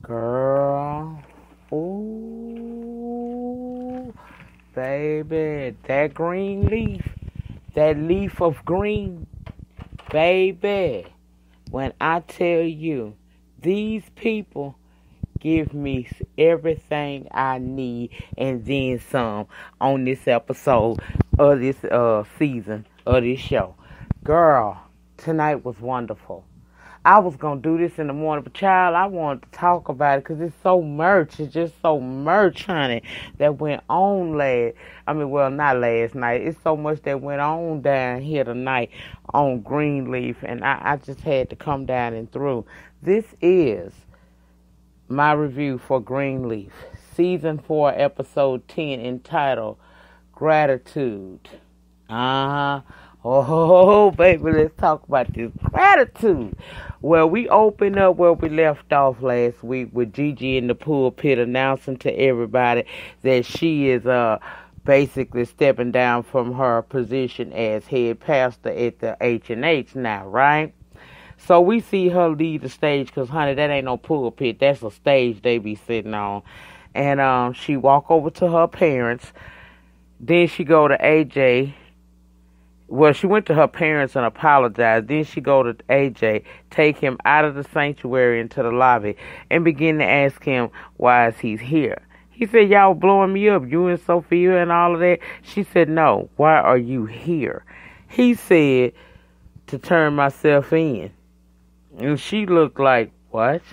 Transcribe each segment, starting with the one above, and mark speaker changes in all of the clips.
Speaker 1: Girl. Ooh, baby. That green leaf. That leaf of green. Baby. When I tell you, these people give me everything I need and then some on this episode of this season of this show. Girl, tonight was wonderful. I was going to do this in the morning, but child, I wanted to talk about it because it's so much. It's just so much, honey, that went on not last night. It's so much that went on down here tonight on Greenleaf, and I just had to come down and through. This is my review for Greenleaf, Season 4, Episode 10, entitled Gratitude. Oh, baby, let's talk about this gratitude. Well, we open up where we left off last week with Gigi in the pulpit announcing to everybody that she is basically stepping down from her position as head pastor at the H&H now, right? So we see her leave the stage because, honey, that ain't no pulpit. That's a stage they be sitting on. And she walk over to her parents. Then she go to AJ. Well, she went to her parents and apologized. Then she go to AJ, take him out of the sanctuary into the lobby, and begin to ask him why is he here. He said, y'all blowing me up, you and Sophia and all of that. She said, no, why are you here? He said, to turn myself in. And she looked like, what?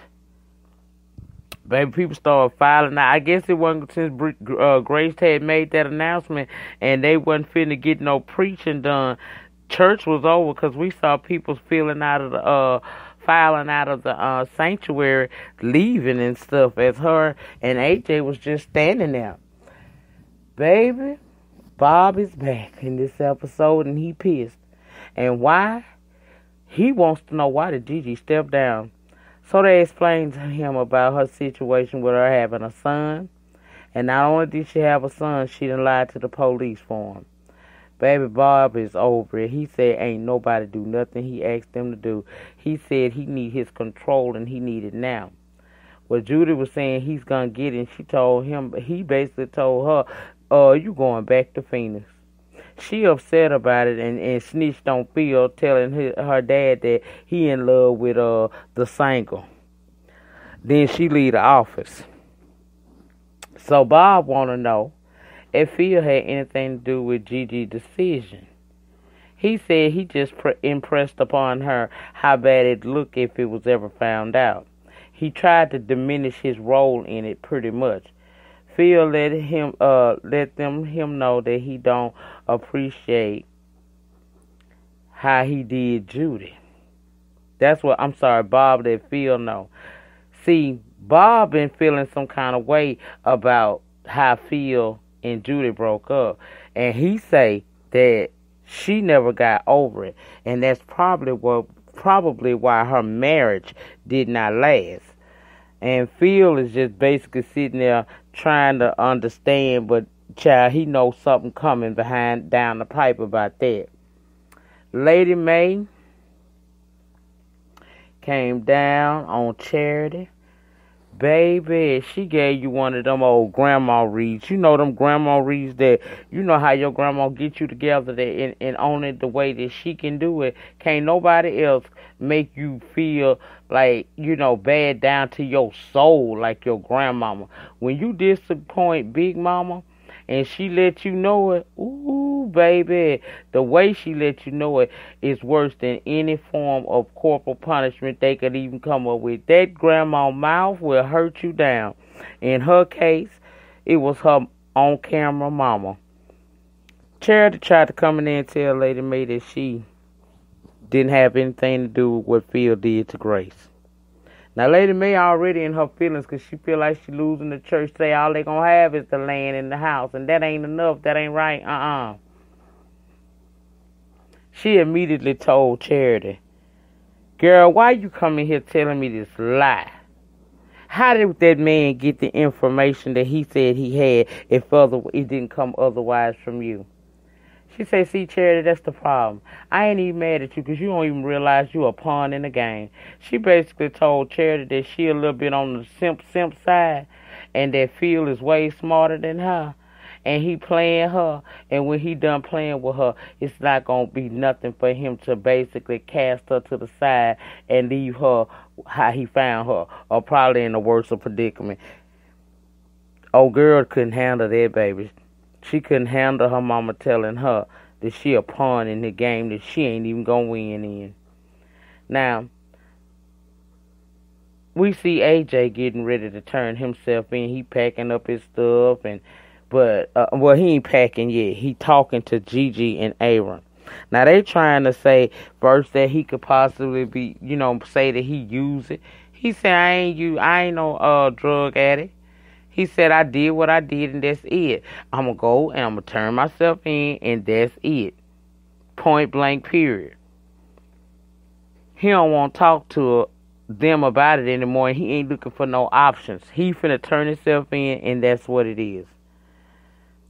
Speaker 1: Baby, people started filing out. I guess it wasn't since Grace had made that announcement and they wasn't finna get no preaching done. Church was over because we saw people filing out of the sanctuary, leaving and stuff, as her and AJ was just standing there. Baby, Bob is back in this episode and he pissed. And why? He wants to know why did Gigi step down. So they explained to him about her situation with her having a son. And not only did she have a son, she done lied to the police for him. Baby Bob is over it. He said ain't nobody do nothing he asked them to do. He said he need his control and he need it now. Well, Judy was saying he's going to get it. And he basically told her, you going back to Phoenix. She upset about it and snitched on Phil, telling her dad that he in love with the single. Then she leave the office. So Bob want to know if Phil had anything to do with Gigi's decision. He said he just impressed upon her how bad it'd look if it was ever found out. He tried to diminish his role in it pretty much. Phil let him know that he don't appreciate how he did Judy. Bob let Phil know. See, Bob been feeling some kind of way about how Phil and Judy broke up. And he say that she never got over it. And that's probably why her marriage did not last. And Phil is just basically sitting there trying to understand, but child, he knows something coming down the pipe about that. Lady May came down on Charity. Baby, she gave you one of them old grandma reads. You know them grandma reads that, you know how your grandma get you together and own it the way that she can do it. Can't nobody else make you feel like, bad down to your soul like your grandmama. When you disappoint Big Mama and she let you know it, ooh, baby, the way she let you know it is worse than any form of corporal punishment they could even come up with. That grandma mouth will hurt you down. In her case, it was her on-camera mama. Charity tried to come in there and tell Lady May that she didn't have anything to do with what Phil did to Grace. Now, Lady May already in her feelings because she feel like she losing the church. Say all they gonna have is the land and the house, and that ain't enough. That ain't right. She immediately told Charity, girl, why you coming here telling me this lie? How did that man get the information that he said he had if it didn't come otherwise from you? She say, see, Charity, that's the problem. I ain't even mad at you because you don't even realize you a pawn in the game. She basically told Charity that she a little bit on the simp side and that Phil is way smarter than her. And he playing her, and when he done playing with her, it's not going to be nothing for him to basically cast her to the side and leave her how he found her, or probably in a worse predicament. Old girl couldn't handle that, baby. She couldn't handle her mama telling her that she a pawn in the game that she ain't even going to win in. Now, we see AJ getting ready to turn himself in. He packing up his stuff But he ain't packing yet. He talking to Gigi and Aaron. Now they trying to say first that he could possibly be, say that he used it. He said I ain't no drug addict. He said I did what I did and that's it. I'm gonna go and I'm gonna turn myself in and that's it. Point blank period. He don't want to talk to them about it anymore. And he ain't looking for no options. He finna turn himself in and that's what it is.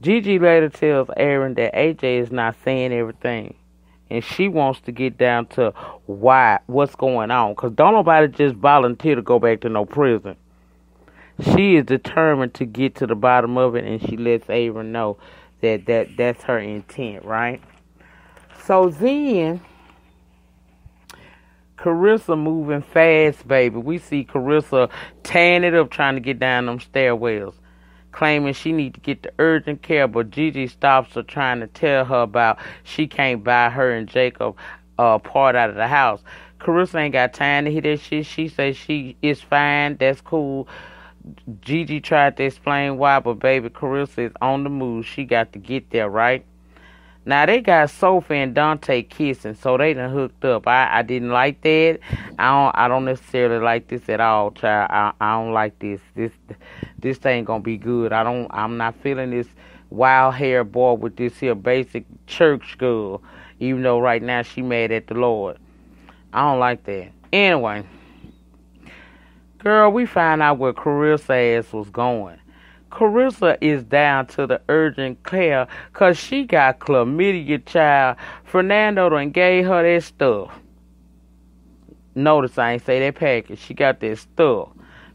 Speaker 1: Gigi later tells Aaron that AJ is not saying everything. And she wants to get down to what's going on. Because don't nobody just volunteer to go back to no prison. She is determined to get to the bottom of it. And she lets Aaron know that's her intent, right? So then, Carissa moving fast, baby. We see Carissa tearing it up trying to get down them stairwells, claiming she need to get the urgent care, but Gigi stops her trying to tell her about she can't buy her and Jacob part out of the house. Carissa ain't got time to hear that shit. She says she is fine, that's cool. Gigi tried to explain why, but baby, Carissa is on the move. She got to get there, right? Now they got Sophie and Dante kissing, so they done hooked up. I didn't like that. I don't necessarily like this at all, child. I don't like this. This ain't gonna be good. I'm not feeling this wild hair boy with this here basic church girl. Even though right now she mad at the Lord. I don't like that. Anyway, girl, we find out where Carissa's ass was going. Carissa is down to the urgent care because she got chlamydia, child. Fernando done gave her that stuff. Notice I ain't say that package. She got that stuff.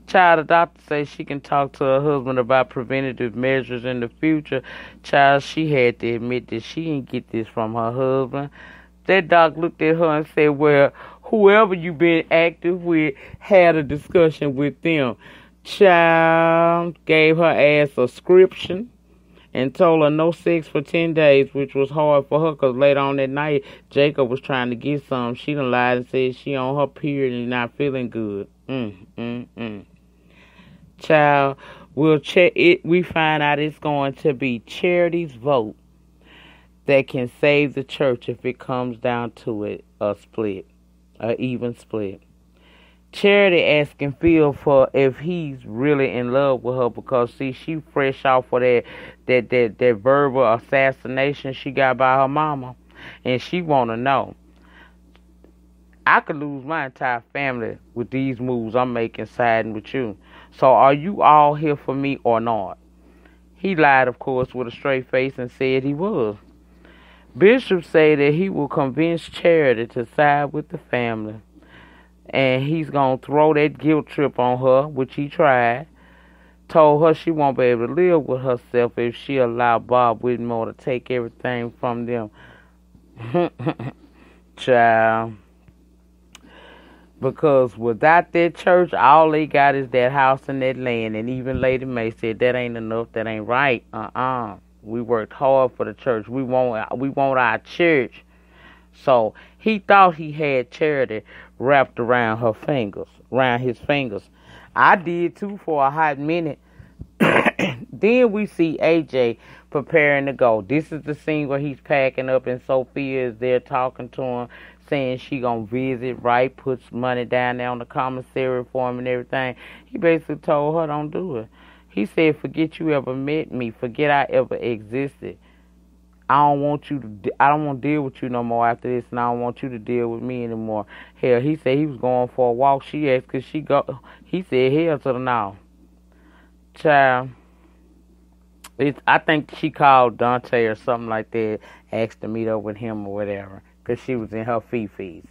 Speaker 1: Child, the doctor says she can talk to her husband about preventative measures in the future. Child, she had to admit that she didn't get this from her husband. That doc looked at her and said, well, whoever you been active with had a discussion with them. Child, gave her ass a prescription and told her no sex for 10 days, which was hard for her because later on that night, Jacob was trying to get some. She done lied and said she on her period and not feeling good. Child, we'll check it. We find out it's going to be Charity's vote that can save the church if it comes down to it, a even split. Charity asking Phil for if he's really in love with her because see she fresh off of that verbal assassination she got by her mama, and she wanna know. I could lose my entire family with these moves I'm making siding with you. So are you all here for me or not? He lied, of course, with a straight face and said he was. Bishop said that he will convince Charity to side with the family. And he's going to throw that guilt trip on her, which he tried. Told her she won't be able to live with herself if she allowed Bob Whitmore to take everything from them. Child. Because without that church, all they got is that house and that land. And even Lady May said that ain't enough, that ain't right. We worked hard for the church. We want our church. So he thought he had Charity wrapped around his fingers. I did too for a hot minute. Then we see AJ preparing to go. This is the scene where he's packing up and Sophia is there talking to him, saying she gonna visit, right? Puts money down there on the commissary for him and everything. He basically told her don't do it. He said, forget you ever met me. Forget I ever existed. I don't want to deal with you no more after this, and I don't want you to deal with me anymore. Hell, he said he was going for a walk. She asked, could she go? He said, hell to the no. Child, I think she called Dante or something like that, asked to meet up with him or whatever, because she was in her fee-fees.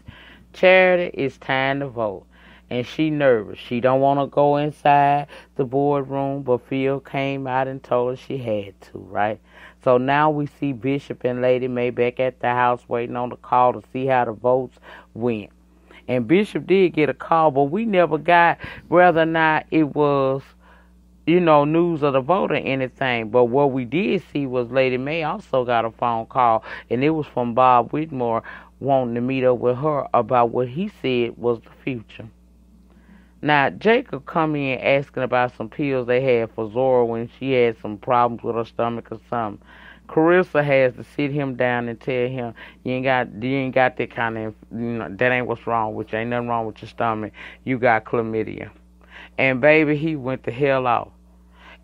Speaker 1: Charity, it's time to vote. And she nervous. She don't want to go inside the boardroom, but Phil came out and told her she had to, right? So now we see Bishop and Lady Mae back at the house waiting on the call to see how the votes went. And Bishop did get a call, but we never got whether or not it was, news of the vote or anything. But what we did see was Lady Mae also got a phone call, and it was from Bob Whitmore wanting to meet up with her about what he said was the future. Now, Jacob come in asking about some pills they had for Zora when she had some problems with her stomach or something. Carissa has to sit him down and tell him, you ain't got that kind of, that ain't what's wrong with you. Ain't nothing wrong with your stomach. You got chlamydia. And baby, he went the hell off.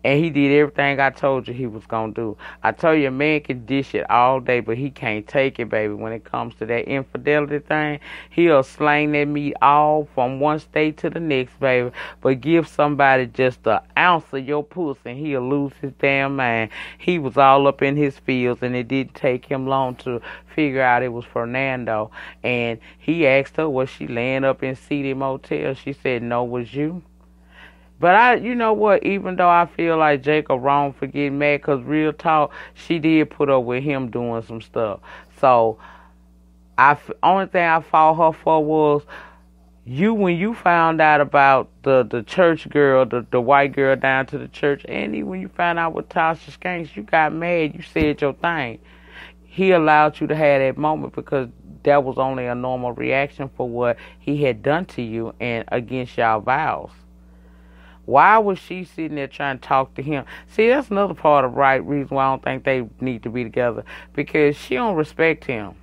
Speaker 1: And he did everything I told you he was going to do. I told you a man can dish it all day, but he can't take it, baby. When it comes to that infidelity thing, he'll slang that meat all from one state to the next, baby. But give somebody just an ounce of your pussy and he'll lose his damn mind. He was all up in his feels, and it didn't take him long to figure out it was Fernando. And he asked her, was she laying up in City Motel? She said, no, was you? But you know what, even though I feel like Jacob wrong for getting mad, because real talk, she did put up with him doing some stuff. So, only thing I fought her for was, when you found out about the church girl, the white girl down to the church, and even when you found out with Tasha Skanks, you got mad, you said your thing. He allowed you to have that moment because that was only a normal reaction for what he had done to you and against y'all vows. Why was she sitting there trying to talk to him? See, that's another part of the right reason why I don't think they need to be together. Because she don't respect him.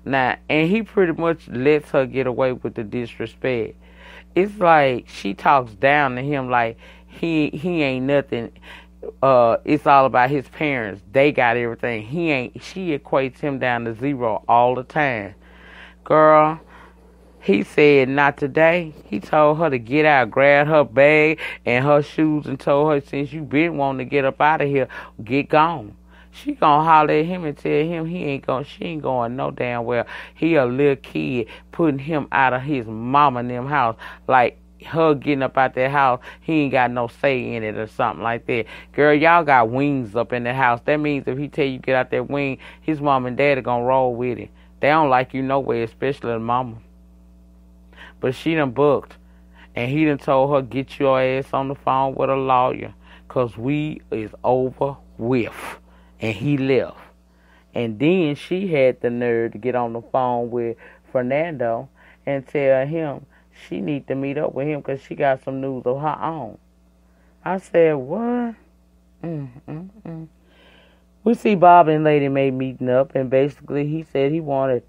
Speaker 1: Now, and he pretty much lets her get away with the disrespect. It's like she talks down to him like he ain't nothing. It's all about his parents. They got everything. She equates him down to zero all the time. Girl, he said, not today. He told her to get out, grab her bag and her shoes, and told her, since you been wanting to get up out of here, get gone. She gonna holler at him and tell him she ain't going no damn well. He a little kid, putting him out of his mama and them house. Like, her getting up out that house, he ain't got no say in it or something like that. Girl, y'all got wings up in the house. That means if he tell you get out that wing, his mom and dad are gonna roll with it. They don't like you nowhere, especially the mama. But she done booked. And he done told her, get your ass on the phone with a lawyer. Because we is over with. And he left. And then she had the nerve to get on the phone with Fernando and tell him she need to meet up with him because she got some news of her own. I said, what? We see Bob and Lady Mae meeting up. And basically he said he wanted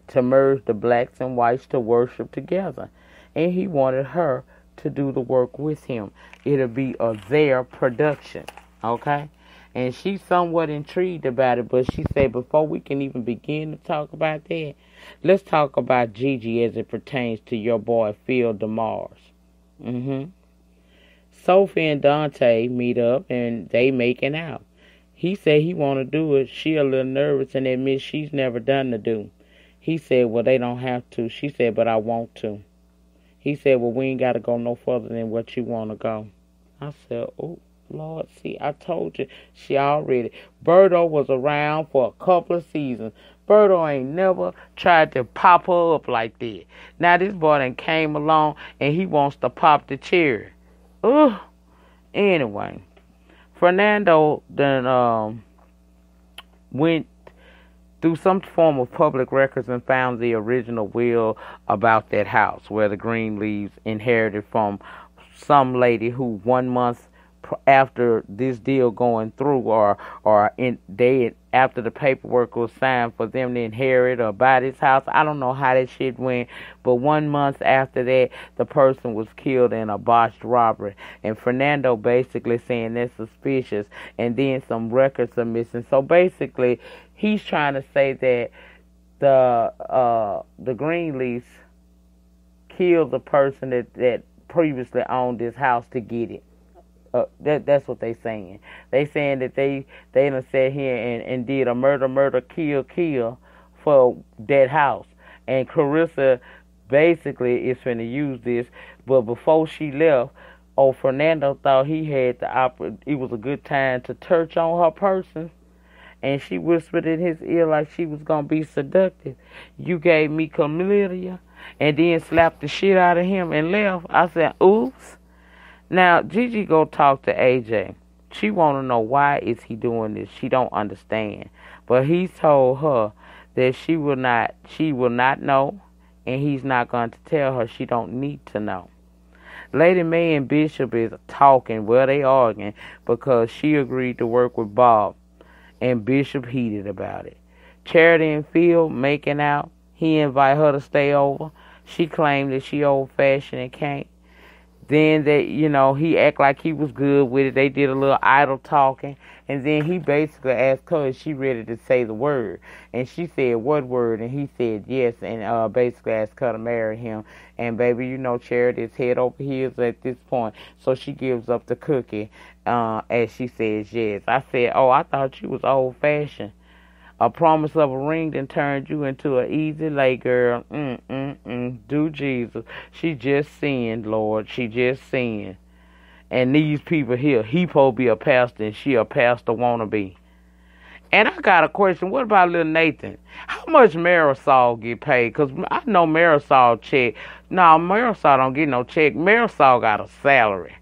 Speaker 1: to merge the blacks and whites to worship together. And he wanted her to do the work with him. It'll be their production. Okay? And she's somewhat intrigued about it, but she said before we can even begin to talk about that, let's talk about Gigi as it pertains to your boy Phil DeMars. Sophie and Dante meet up and they making out. He said he want to do it. She a little nervous and admits she's never done the do. He said, well, they don't have to. She said, but I want to. He said, well, we ain't got to go no further than what you want to go. I said, oh, Lord, see, I told you. She already. Birdo was around for a couple of seasons. Birdo ain't never tried to pop her up like that. Now this boy done came along and he wants to pop the cherry. Ugh. Anyway, Fernando then went through some form of public records and found the original will about that house where the Greenleafs inherited from some lady who 1 month after this deal going through after the paperwork was signed for them to inherit or buy this house. I don't know how that shit went, but 1 month after that, the person was killed in a botched robbery. And Fernando basically saying that's suspicious, and then some records are missing. So basically, he's trying to say that the Greenleafs killed the person that previously owned this house to get it. That's what they saying. They saying that they done sat here and did a murder, kill for that house. And Carissa basically is finna use this, but before she left, Fernando thought he had it was a good time to touch on her person, and she whispered in his ear like she was gonna be seductive. You gave me chlamydia, and then slapped the shit out of him and left. I said, oops. Now Gigi go talk to AJ. She wanna know why is he doing this. She don't understand, but he told her that she will not know, and he's not going to tell her. She don't need to know. Lady Mae and Bishop is talking, well, they arguing, because she agreed to work with Bob, and Bishop heated about it. Charity and Phil making out. He invite her to stay over. She claimed that she old-fashioned and can't. Then he act like he was good with it. They did a little idle talking. And then he basically asked her if she ready to say the word. And she said, what word? And he said yes. And basically asked her to marry him. And baby, Charity is head over heels at this point. So she gives up the cookie as she says yes. I said, oh, I thought you was old-fashioned. A promise of a ring then turned you into an easy lay girl. Do Jesus. She just sinned, Lord. She just sinned. And these people here, he supposed to be a pastor and she a pastor wannabe. And I got a question. What about little Nathan? How much Marisol get paid? Because I know Marisol check. No, Marisol don't get no check. Marisol got a salary.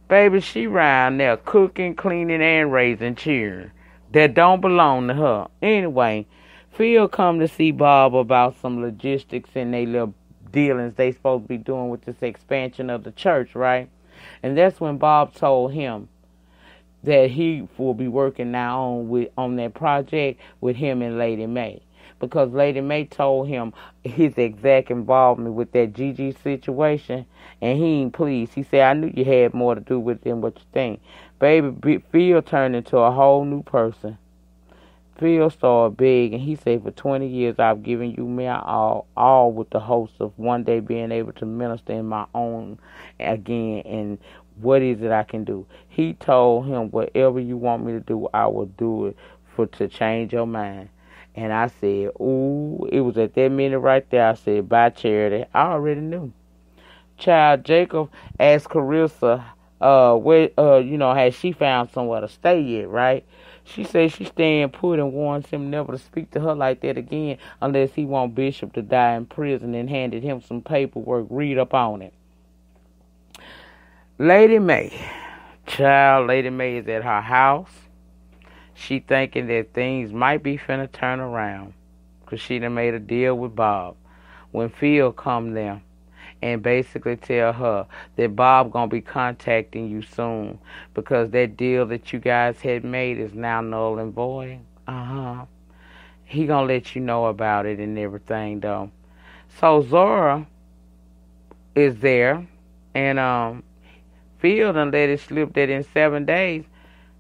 Speaker 1: Baby, she round there cooking, cleaning, and raising children that don't belong to her. Anyway, Phil come to see Bob about some logistics and they little dealings they supposed to be doing with this expansion of the church, right? And that's when Bob told him that he will be working now on that project with him and Lady Mae. Because Lady Mae told him his exact involvement with that Gigi situation, and he ain't pleased. He said, I knew you had more to do with it than what you think. Baby, Phil turned into a whole new person. Phil started big, and he said, for 20 years I've given you me all with the hopes of one day being able to minister in my own again, and what is it I can do? He told him, whatever you want me to do, I will do it to change your mind. And I said, ooh, it was at that minute right there. I said, bye, Charity. I already knew. Child, Jacob asked Carissa, has she found somewhere to stay yet, right? She said she's staying put and warns him never to speak to her like that again unless he want Bishop to die in prison, and handed him some paperwork. Read up on it. Lady Mae. Child, Lady Mae is at her house. She thinking that things might be finna turn around, because she done made a deal with Bob. When Phil come there and basically tell her that Bob gonna be contacting you soon, because that deal that you guys had made is now null and void. He gonna let you know about it and everything, though. So Zora is there, and Phil done let it slip that in 7 days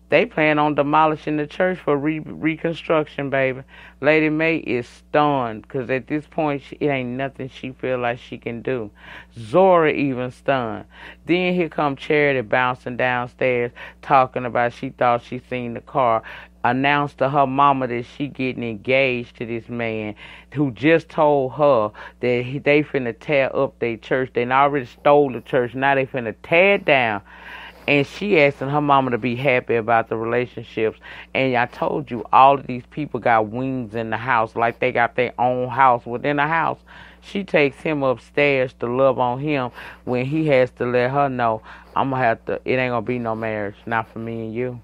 Speaker 1: they plan on demolishing the church for reconstruction, baby. Lady Mae is stunned, because at this point, it ain't nothing she feel like she can do. Zora even stunned. Then here come Charity bouncing downstairs, talking about she thought she seen the car. Announced to her mama that she getting engaged to this man who just told her that they finna tear up their church. They already stole the church. Now they finna tear it down. And she asking her mama to be happy about the relationships. And I told you, all of these people got wings in the house, like they got their own house within the house. She takes him upstairs to love on him when he has to let her know, it ain't going to be no marriage, not for me and you.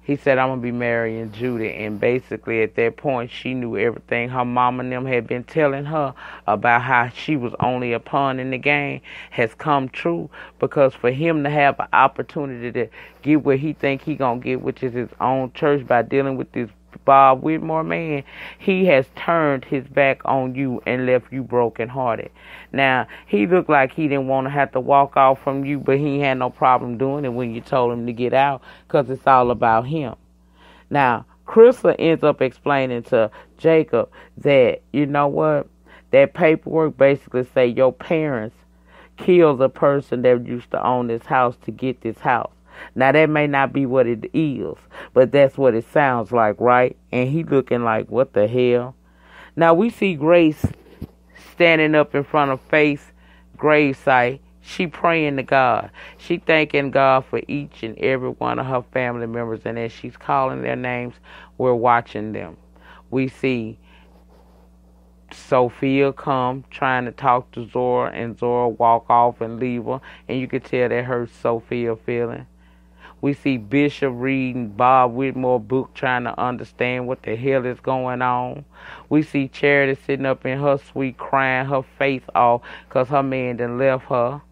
Speaker 1: He said, I'm going to be marrying Judy. And basically at that point, she knew everything her mama and them had been telling her about how she was only a pawn in the game has come true. Because for him to have an opportunity to get what he think he going to get, which is his own church, by dealing with this Bob Whitmore man, he has turned his back on you and left you brokenhearted. Now, he looked like he didn't want to have to walk off from you, but he had no problem doing it when you told him to get out, because it's all about him. Now, Carissa ends up explaining to Jacob that, you know what, that paperwork basically say your parents killed the person that used to own this house to get this house. Now, that may not be what it is, but that's what it sounds like, right? And he looking like, what the hell? Now, we see Grace standing up in front of Faith's gravesite. She praying to God. She thanking God for each and every one of her family members. And as she's calling their names, we're watching them. We see Sophia come trying to talk to Zora, and Zora walk off and leave her. And you can tell that hurts Sophia feeling. We see Bishop reading Bob Whitmore's book, trying to understand what the hell is going on. We see Charity sitting up in her suite crying her face off because her man done left her.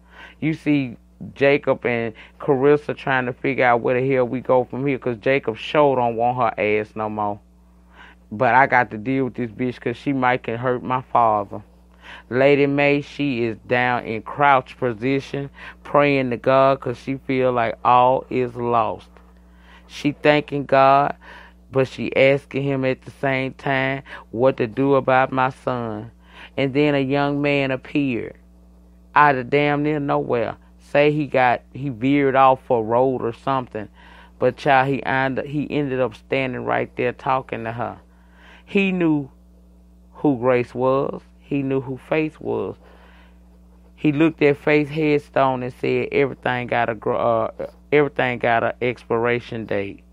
Speaker 1: You see Jacob and Carissa trying to figure out where the hell we go from here, because Jacob sure don't want her ass no more. But I got to deal with this bitch because she might can hurt my father. Lady May, she is down in crouch position, praying to God because she feel like all is lost. She thanking God, but she asking him at the same time what to do about my son. And then a young man appeared out of damn near nowhere. Say he veered off a road or something, but child, he ended up standing right there talking to her. He knew who Grace was. He knew who Faith was. He looked at Faith's headstone and said, everything got a expiration date.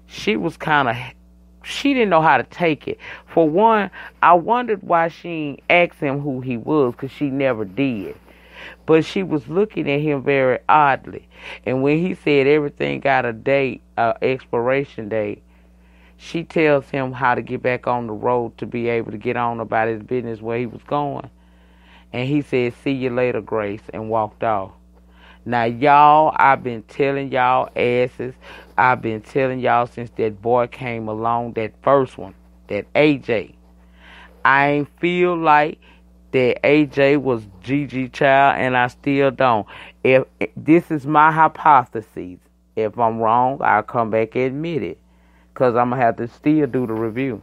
Speaker 1: She didn't know how to take it. For one, I wondered why she didn't ask him who he was, because she never did. But she was looking at him very oddly. And when he said everything got a expiration date, she tells him how to get back on the road to be able to get on about his business where he was going. And he said, see you later, Grace, and walked off. Now, y'all, I've been telling y'all asses, I've been telling y'all since that boy came along, that first one, that AJ. I ain't feel like that AJ was Gigi child, and I still don't. If this is my hypothesis, if I'm wrong, I'll come back and admit it, because I'm going to have to still do the review.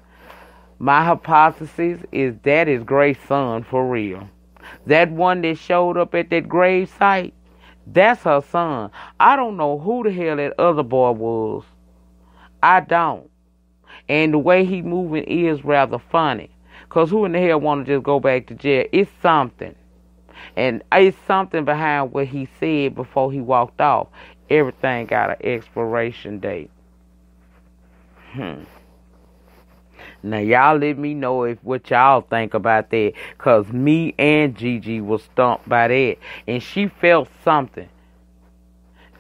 Speaker 1: My hypothesis is that is Grace's son for real. That one that showed up at that grave site, that's her son. I don't know who the hell that other boy was. I don't. And the way he moving is rather funny. Because who in the hell want to just go back to jail? It's something. And it's something behind what he said before he walked off. Everything got an expiration date. Now, y'all let me know what y'all think about that. Because me and Gigi was stumped by that. And she felt something.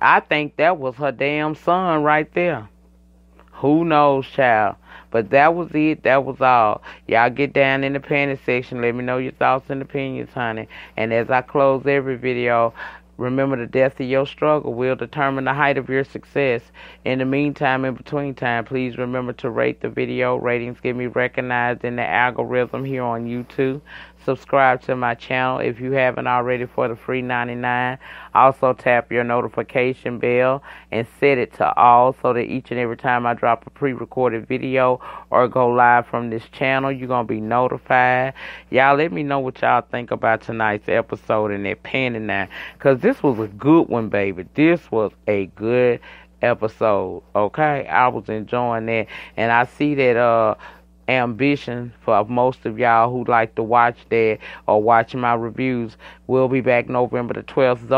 Speaker 1: I think that was her damn son right there. Who knows, child? But that was it. That was all. Y'all get down in the panic section. Let me know your thoughts and opinions, honey. And as I close every video, remember, the depth of your struggle will determine the height of your success. In the meantime, in between time, please remember to rate the video. Ratings get me recognized in the algorithm here on YouTube. Subscribe to my channel if you haven't already for the free 99. Also, tap your notification bell and set it to all so that each and every time I drop a pre-recorded video or go live from this channel, you're going to be notified. Y'all let me know what y'all think about tonight's episode and that panning now, because this was a good one, baby. This was a good episode, okay? I was enjoying that, and I see that ambition for most of y'all who like to watch that or watch my reviews. We'll be back November the 12th.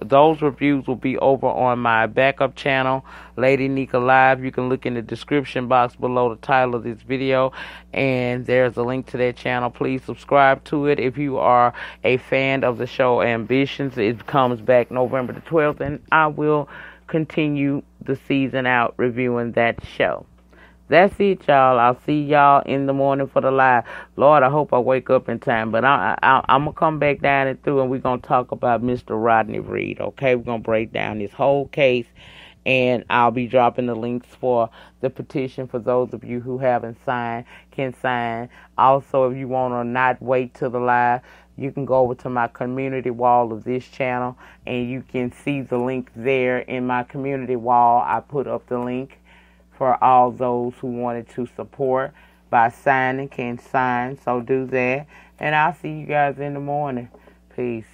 Speaker 1: Those reviews will be over on my backup channel, Lady Nyca Live. You can look in the description box below the title of this video, and there's a link to that channel. Please subscribe to it if you are a fan of the show Ambitions. It comes back November the 12th, and I will continue the season out reviewing that show. That's it, y'all. I'll see y'all in the morning for the live. Lord, I hope I wake up in time. But I'm going to come back down and through, and we're going to talk about Mr. Rodney Reed, okay? We're going to break down this whole case, and I'll be dropping the links for the petition for those of you who haven't signed, can sign. Also, if you want to not wait till the live, you can go over to my community wall of this channel, and you can see the link there in my community wall. I put up the link for all those who wanted to support by signing, can sign, so do that. And I'll see you guys in the morning. Peace.